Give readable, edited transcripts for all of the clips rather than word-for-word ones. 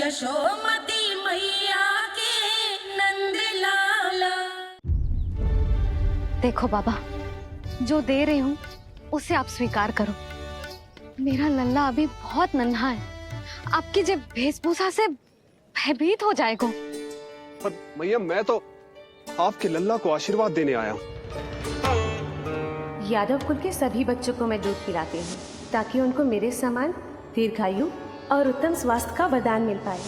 यशोमती मैया के नंद लाला। देखो बाबा, जो दे रही हूँ उसे आप स्वीकार करो। मेरा लल्ला अभी बहुत नन्हा है, आपकी जब वेशभूषा से भयभीत हो जाएगा। पर मैया, मैं तो आपके लल्ला को आशीर्वाद देने आया हूँ। यादव कुल के सभी बच्चों को मैं दूध पिलाती हूँ ताकि उनको मेरे समान दीर्घायु और उत्तम स्वास्थ्य का वरदान मिल पाए।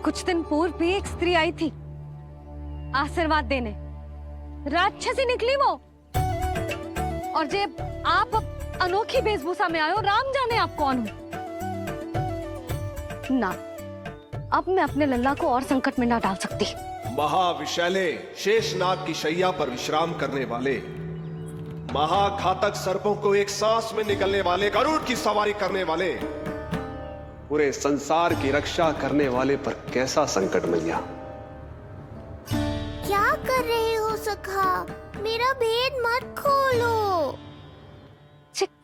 कुछ दिन पूर्व भी एक स्त्री आई थी आशीर्वाद देने, राक्षसी निकली वो। और जब आप अनोखी वेशभूषा में आए हो, राम जाने आप कौन हो। ना, अब मैं अपने लल्ला को और संकट में ना डाल सकती। महाविशैले शेषनाग की शैया पर विश्राम करने वाले, महाघातक सर्पों को एक सांस में निकलने वाले, गरुड़ की सवारी करने वाले, पूरे संसार की रक्षा करने वाले पर कैसा संकट मैया। क्या कर रहे हो सखा? मेरा भेद मत खोलो।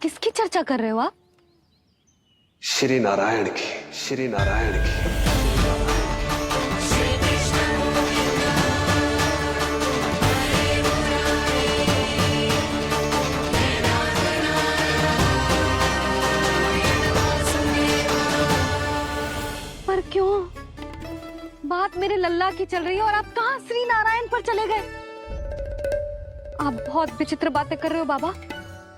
किसकी चर्चा कर रहे हो आप? श्री नारायण की, श्री नारायण की। पर क्यों? बात मेरे लल्ला की चल रही है और आप कहाँ श्री नारायण पर चले गए? आप बहुत विचित्र बातें कर रहे हो बाबा।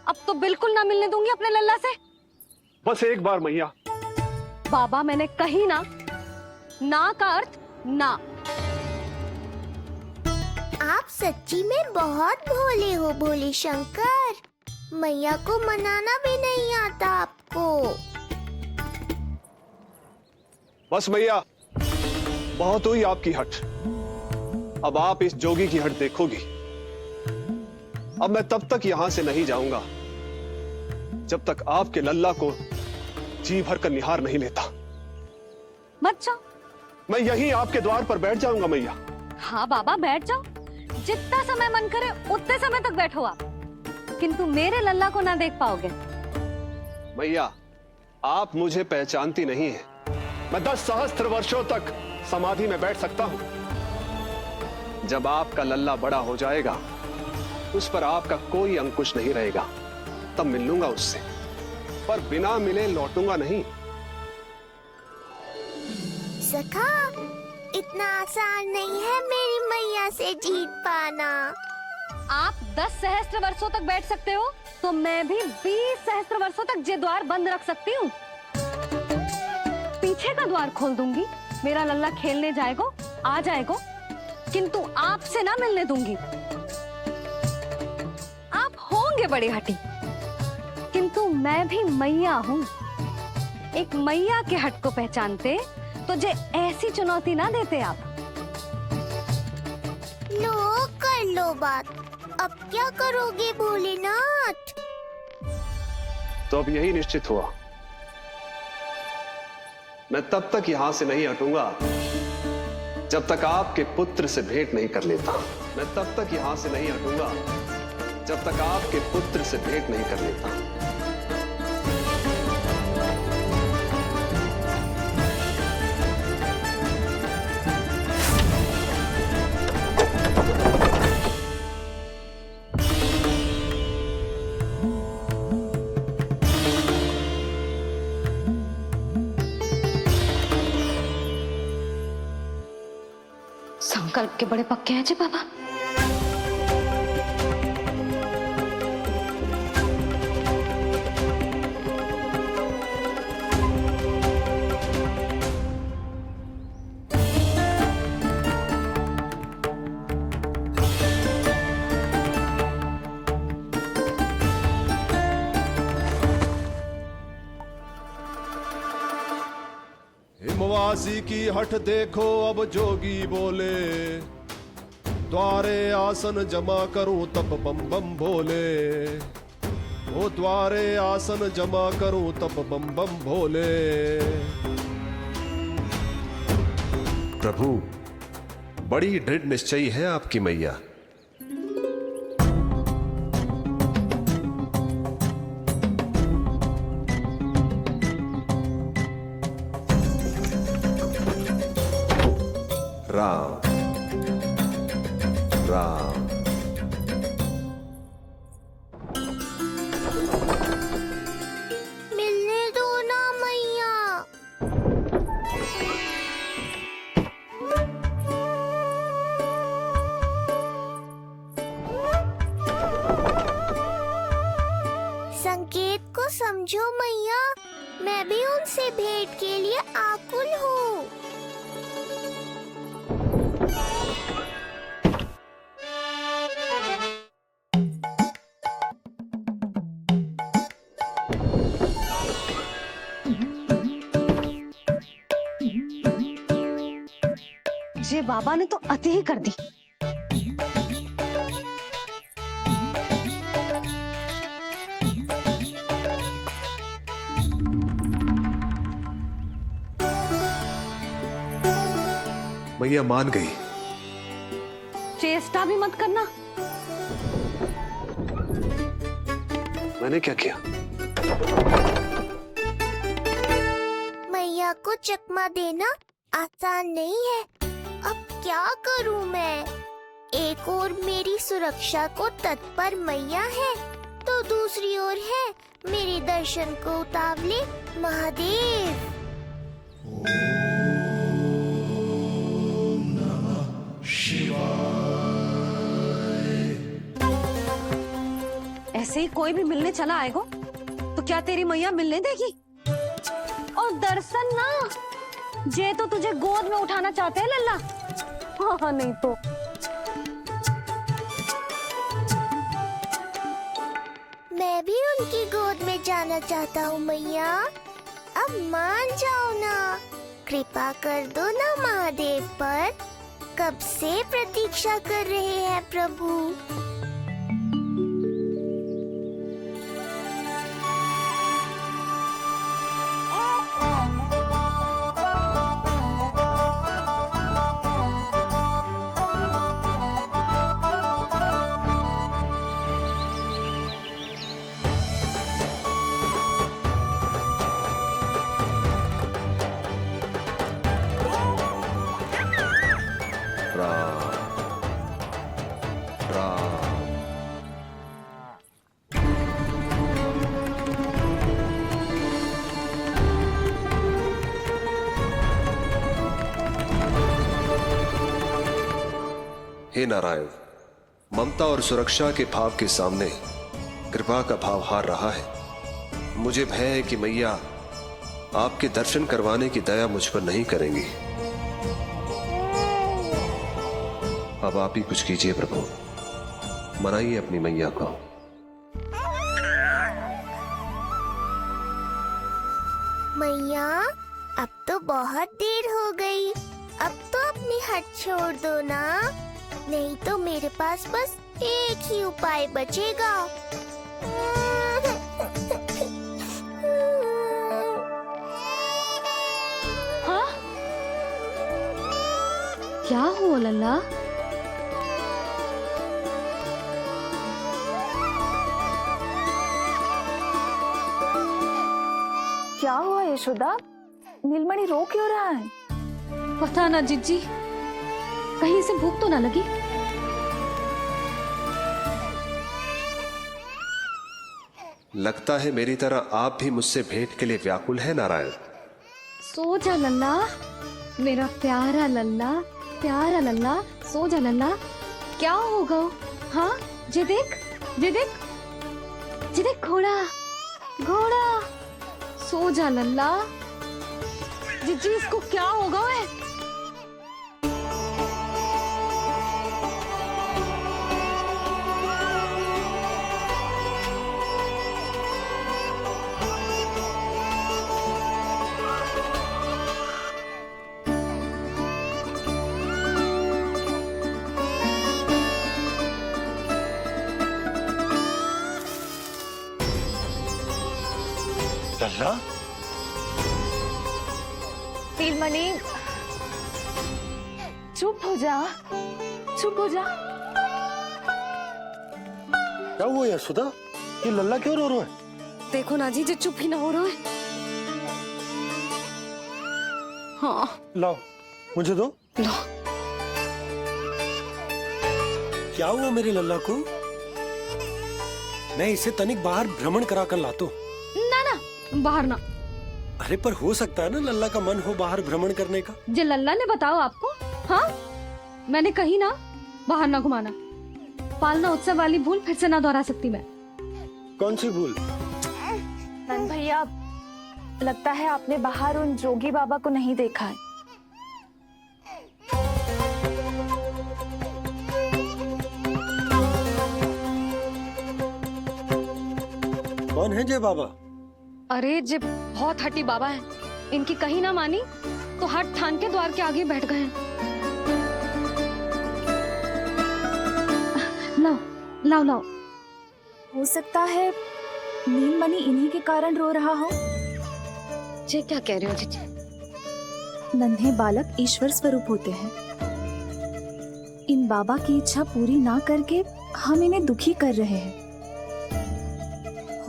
अब तो बिल्कुल ना मिलने दूंगी अपने लल्ला से। बस एक बार मैया। बाबा, मैंने कही ना, ना का अर्थ ना। आप सच्ची में बहुत भोले हो भोले शंकर। मैया को मनाना भी नहीं आता आपको। बस मैया, बहुत हुई आपकी हट। अब आप इस जोगी की हट देखोगी। अब मैं तब तक यहां से नहीं जाऊंगा जब तक आपके लल्ला को जी भर कर निहार नहीं लेता। मत जाओ। मैं यहीं आपके द्वार पर बैठ जाऊंगा मैया। हाँ बाबा, बैठ जाओ। जितना समय मन करे उतने समय तक बैठो आप, किंतु मेरे लल्ला को ना देख पाओगे। मैया, आप मुझे पहचानती नहीं है। मैं 10 सहस्त्र वर्षों तक समाधि में बैठ सकता हूं। जब आपका लल्ला बड़ा हो जाएगा, उस पर आपका कोई अंकुश नहीं रहेगा, तब मिल लूंगा उससे, पर बिना मिले लौटूंगा नहीं। सखा, इतना आसान नहीं है मेरी मैया से जीत पाना। आप 10 सहस्त्र वर्षों तक बैठ सकते हो, तो मैं भी 20 सहस्त्र वर्षों तक ये द्वार बंद रख सकती हूँ। पीछे का द्वार खोल दूंगी, मेरा लल्ला खेलने जाएगा, आ जाएगा, किंतु आपसे ना मिलने दूंगी। आप होंगे बड़ी हठी, किंतु मैं भी मैया हूँ। एक मैया के हट को पहचानते तो जे ऐसी चुनौती ना देते आप। लो, कर लो बात। अब क्या करोगे भोलेनाथ? तो अब यही निश्चित हुआ, मैं तब तक यहां से नहीं हटूंगा जब तक आपके पुत्र से भेंट नहीं कर लेता। मैं तब तक यहां से नहीं हटूंगा जब तक आपके पुत्र से भेंट नहीं कर लेता। संकल्प के बड़े पक्के हैं जी बाबा। हिमवासी की हठ देखो अब जोगी बोले, द्वारे आसन जमा करूं तब बम बम भोले। ओ द्वारे आसन जमा करूं तब बम बम भोले। प्रभु, बड़ी दृढ़ निश्चयी है आपकी मैया। राम राम। मिलने दो ना मैया। संकेत को समझो मैया, मैं भी उनसे भेंट के लिए आकुल हूँ। ये बाबा ने तो अति ही कर दी। मैया मान गई। चेष्टा भी मत करना। मैंने क्या किया? मैया को चकमा देना आसान नहीं है। अब क्या करूं मैं? एक ओर मेरी सुरक्षा को तत्पर मैया है, तो दूसरी ओर है मेरे दर्शन को उतावले महादेव। ऐसे ही कोई भी मिलने चला आएगा तो क्या तेरी मैया मिलने देगी? और दर्शन ना, जे तो तुझे गोद में उठाना चाहते हैं लल्ला। हाँ नहीं तो मैं भी उनकी गोद में जाना चाहता हूँ मैया। अब मान जाओ ना, कृपा कर दो ना महादेव पर। कब से प्रतीक्षा कर रहे हैं प्रभु। हे नारायण, ममता और सुरक्षा के भाव के सामने कृपा का भाव हार रहा है। मुझे भय है कि मैया आपके दर्शन करवाने की दया मुझ पर नहीं करेंगी। अब आप ही कुछ कीजिए प्रभु, मनाइए अपनी मैया को। मैया, अब तो बहुत देर हो गई। अब तो अपनी हट छोड़ दो ना, नहीं तो मेरे पास बस एक ही उपाय बचेगा। हाँ? क्या हुआ लल्ला? क्या हुआ यशोदा? नीलमणि रो क्यों रहा है? पता ना जीजी, कहीं से भूख तो ना लगी। लगता है मेरी तरह आप भी मुझसे भेंट के लिए व्याकुल है नारायण। सो जा लल्ला, मेरा प्यारा लल्ला, प्यारा लल्ला, सो जा लल्ला। क्या होगा? हाँ, जे देख, जे देख, जे देख, घोड़ा, घोड़ा। सो जा लल्ला। जीजी, इसको क्या होगा? है लल्ला, नीलमणि, चुप हो जा, चुप हो जा। क्या हुआ यशोदा? ये लल्ला क्यों रो रहा है? देखो ना जी, जे चुप ही ना हो रहा है। हाँ, लाओ, मुझे दो। लो। क्या हुआ मेरे लल्ला को? मैं इसे तनिक बाहर भ्रमण करा कर लाता हूँ। ना ना, बाहर ना। अरे पर हो सकता है ना लल्ला का मन हो बाहर भ्रमण करने का। जे लल्ला ने बताओ आपको? हाँ, मैंने कही ना बाहर ना घुमाना। पालना उत्सव वाली भूल फिर से ना दोहरा सकती मैं। कौन सी भूल? नंद भैया, लगता है आपने बाहर उन जोगी बाबा को नहीं देखा है। कौन है जय बाबा? अरे जे बहुत हट्टी बाबा है, इनकी कहीं ना मानी तो हट ठान के द्वार के आगे बैठ गए हैं। लाओ लाओ लाओ। हो सकता है नीलमणि इन्हीं के कारण रो रहा हो। जे क्या कह रहे हो जीजी? नन्हे बालक ईश्वर स्वरूप होते हैं। इन बाबा की इच्छा पूरी ना करके हम इन्हें दुखी कर रहे हैं।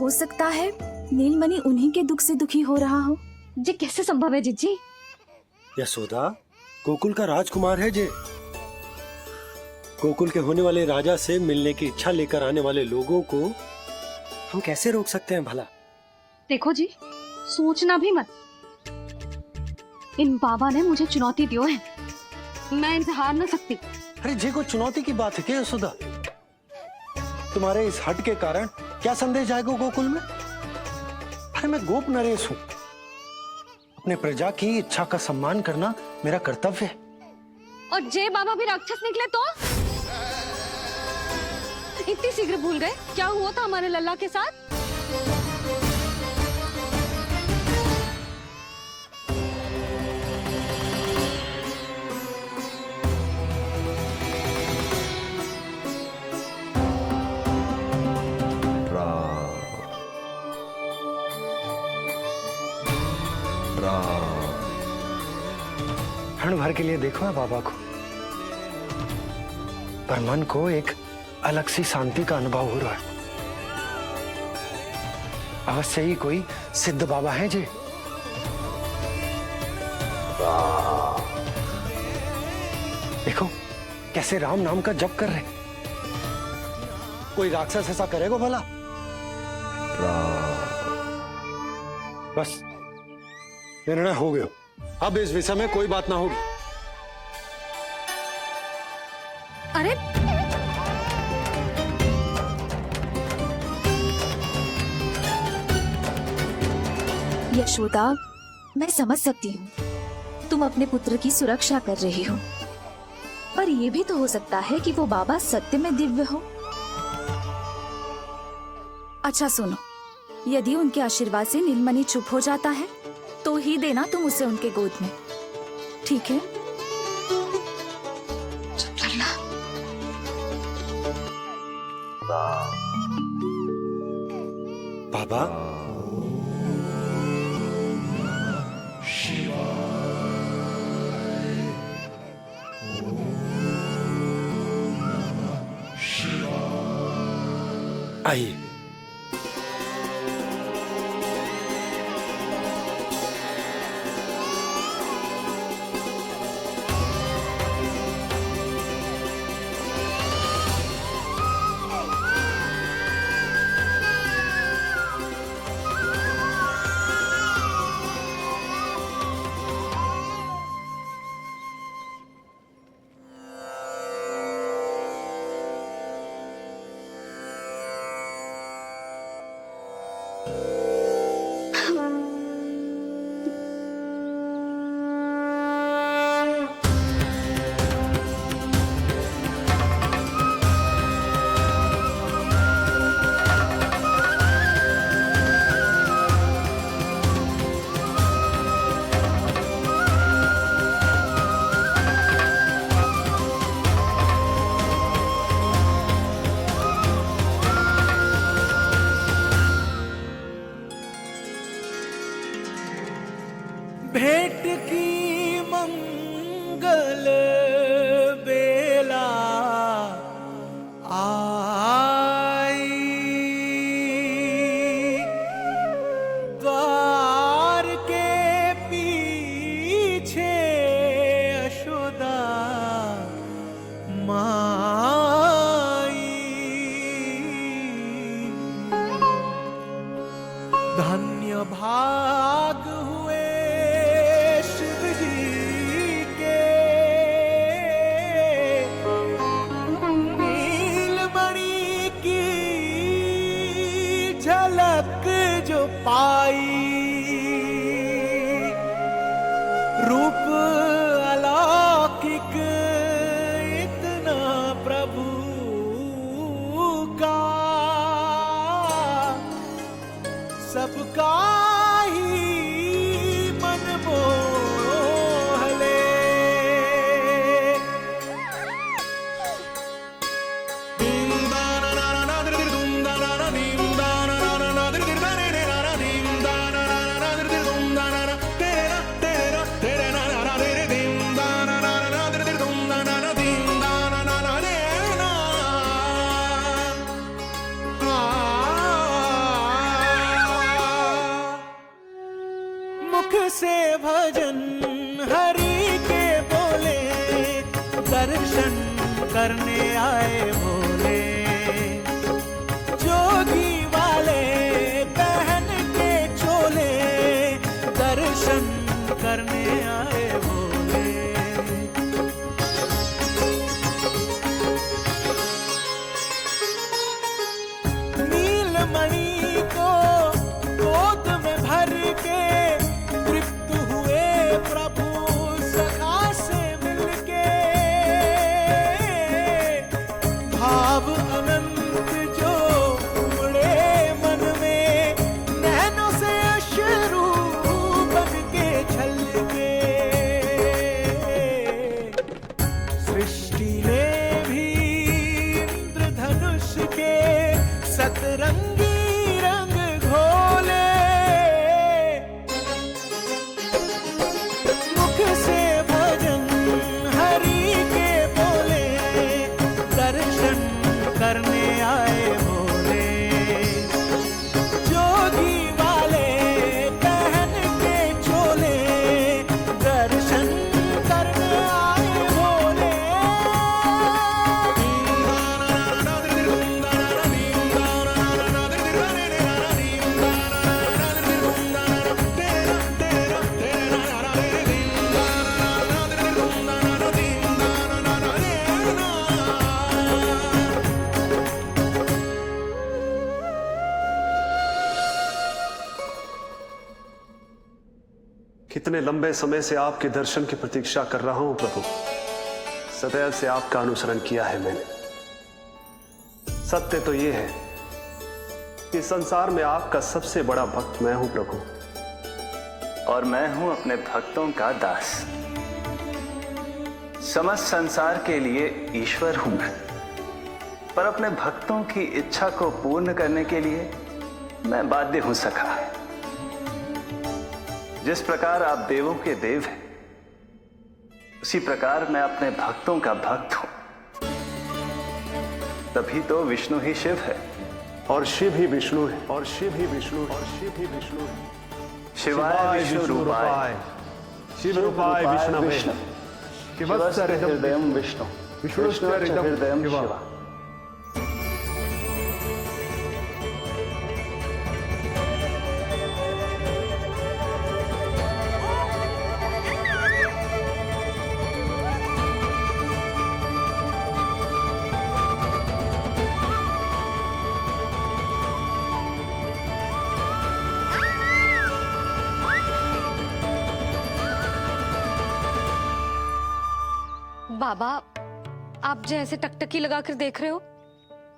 हो सकता है नीलमणि उन्हीं के दुख से दुखी हो रहा हो। जे कैसे संभव है जीजी? यशोदा, गोकुल का राजकुमार है जे। गोकुल के होने वाले राजा से मिलने की इच्छा लेकर आने वाले लोगों को हम कैसे रोक सकते हैं भला? देखो जी, सोचना भी मत। इन बाबा ने मुझे चुनौती दियो है, मैं इनसे हार ना सकती। अरे जे को चुनौती की बात है क्या यशोदा? तुम्हारे इस हट के कारण क्या संदेश जाएगा गोकुल में? अरे मैं गोप नरेश हूं। अपने प्रजा की इच्छा का सम्मान करना मेरा कर्तव्य है। और जे बाबा भी राक्षस निकले तो? इतनी शीघ्र भूल गए क्या हुआ था हमारे लल्ला के साथ? क्षण भर के लिए देखो है बाबा को, पर मन को एक अलग सी शांति का अनुभव हो रहा है। अवश्य ही कोई सिद्ध बाबा हैं जी। देखो कैसे राम नाम का जप कर रहे। कोई राक्षस ऐसा करेगा भला? बस निर्णय हो गया, अब इस विषय में कोई बात ना होगी। अरे यशोदा, मैं समझ सकती हूँ तुम अपने पुत्र की सुरक्षा कर रही हो, पर यह भी तो हो सकता है कि वो बाबा सत्य में दिव्य हो। अच्छा सुनो, यदि उनके आशीर्वाद से नीलमणि चुप हो जाता है तो ही देना तुम उसे उनके गोद में, ठीक है? चुप लल्ला। बाबा, आइए। भेंट की मंगल बेला आई, द्वार के पीछे यशोदा माँ धन्य भाग हुए शिव जी के, नीलमणि की झलक जो पाई, रूप अलौकिक इतना प्रभु का, सबका ही मन मोह ले। मुख से भजन हरि के बोले, दर्शन करने आए भोले, जोगी वाले पहन के चोले, दर्शन करने आए भोले। नीलमणि को गोद में भर के तृप्त हुए प्रभु सखा से मिलके, भाव अनंत जो उमड़े मन में, नैनों से अश्रु बन के छलके, सृष्टि ने भी इंद्रधनुष के सतरंगी रंग घोले, मुख से भजन हरि के बोले, दर्शन करने आए भोले, जोगी वाले पहन के चोले, दर्शन करने आए भोले। कितने लंबे समय से आपके दर्शन की प्रतीक्षा कर रहा हूं प्रभु। सदैव से आपका अनुसरण किया है मैंने। सत्य तो यह है कि संसार में आपका सबसे बड़ा भक्त मैं हूं प्रभु, और मैं हूं अपने भक्तों का दास। समस्त संसार के लिए ईश्वर हूं मैं, पर अपने भक्तों की इच्छा को पूर्ण करने के लिए मैं बाध्य हूं सखा। जिस प्रकार आप देवों के देव हैं, उसी प्रकार मैं अपने भक्तों का भक्त हूं। तभी तो विष्णु ही शिव है, और शिव ही विष्णु है, और शिव ही विष्णु है, और शिव ही विष्णु है। शिवाय विष्णु रूपाय, शिव रूपाय विष्णवे, शिवस्य हृदयं विष्णु, विष्णुश्च हृदयं शिव। बाबा, आप जैसे टकटकी लगाकर देख रहे हो,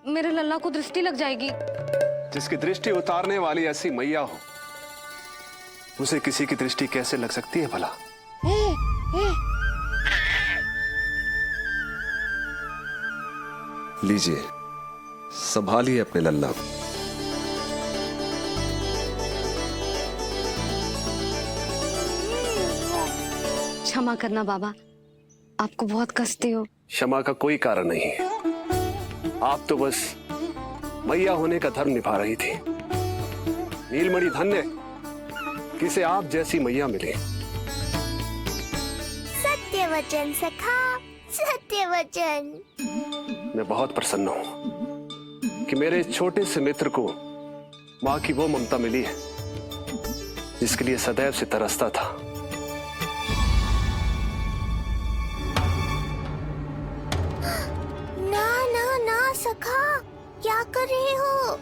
मेरे लल्ला को दृष्टि लग जाएगी। जिसकी दृष्टि उतारने वाली ऐसी मैया हो, उसे किसी की दृष्टि कैसे लग सकती है भला? लीजिए, संभालिए अपने लल्ला को। क्षमा करना बाबा, आपको बहुत कष्ट हो। क्षमा का कोई कारण नहीं है। आप तो बस मैया होने का धर्म निभा रही थी। नीलमणि धन्य किसे आप जैसी मैया मिले। सत्य वचन सखा, सत्य वचन। मैं बहुत प्रसन्न हूं कि मेरे इस छोटे से मित्र को मां की वो ममता मिली है जिसके लिए सदैव से तरसता था। ना ना ना सखा, क्या कर रहे हो?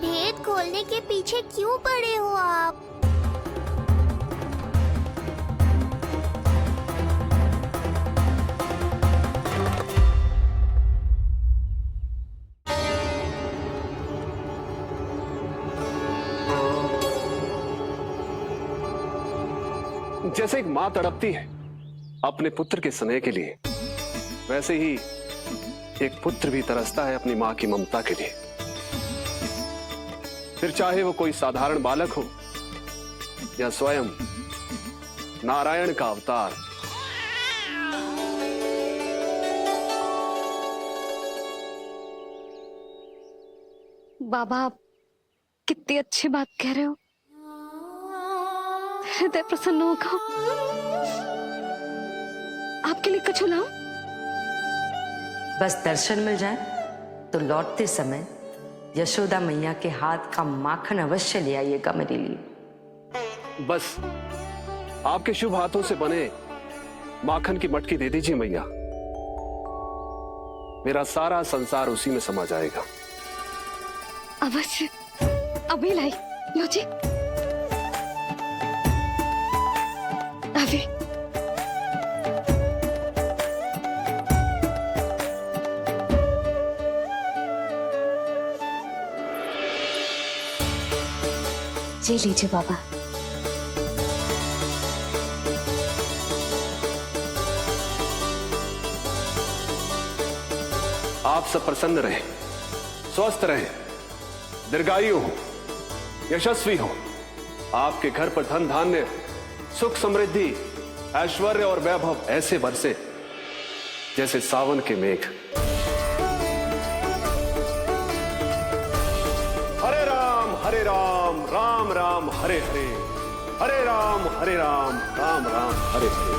भेद खोलने के पीछे क्यों पड़े हो आप? जैसे एक मां तड़पती है अपने पुत्र के स्नेह के लिए, वैसे ही एक पुत्र भी तरसता है अपनी मां की ममता के लिए। फिर चाहे वो कोई साधारण बालक हो या स्वयं नारायण का अवतार। बाबा, आप कितनी अच्छी बात कह रहे हो। हृदय प्रसन्न होगा। आपके लिए कुछ लाऊं? बस दर्शन मिल जाए तो लौटते समय यशोदा मैया के हाथ का माखन अवश्य ले आइएगा मेरे लिए। बस आपके शुभ हाथों से बने माखन की मटकी दे दीजिए मैया, मेरा सारा संसार उसी में समा जाएगा। अवश्य, अभी लाई। लो जी, अभी। जी लीजिए बाबा। आप सब प्रसन्न रहें, स्वस्थ रहें, दीर्घायु हो, यशस्वी हो। आपके घर पर धन धान्य, सुख समृद्धि, ऐश्वर्य और वैभव ऐसे बरसे जैसे सावन के मेघ। हरे राम राम राम हरे हरे, हरे राम राम राम हरे हरे।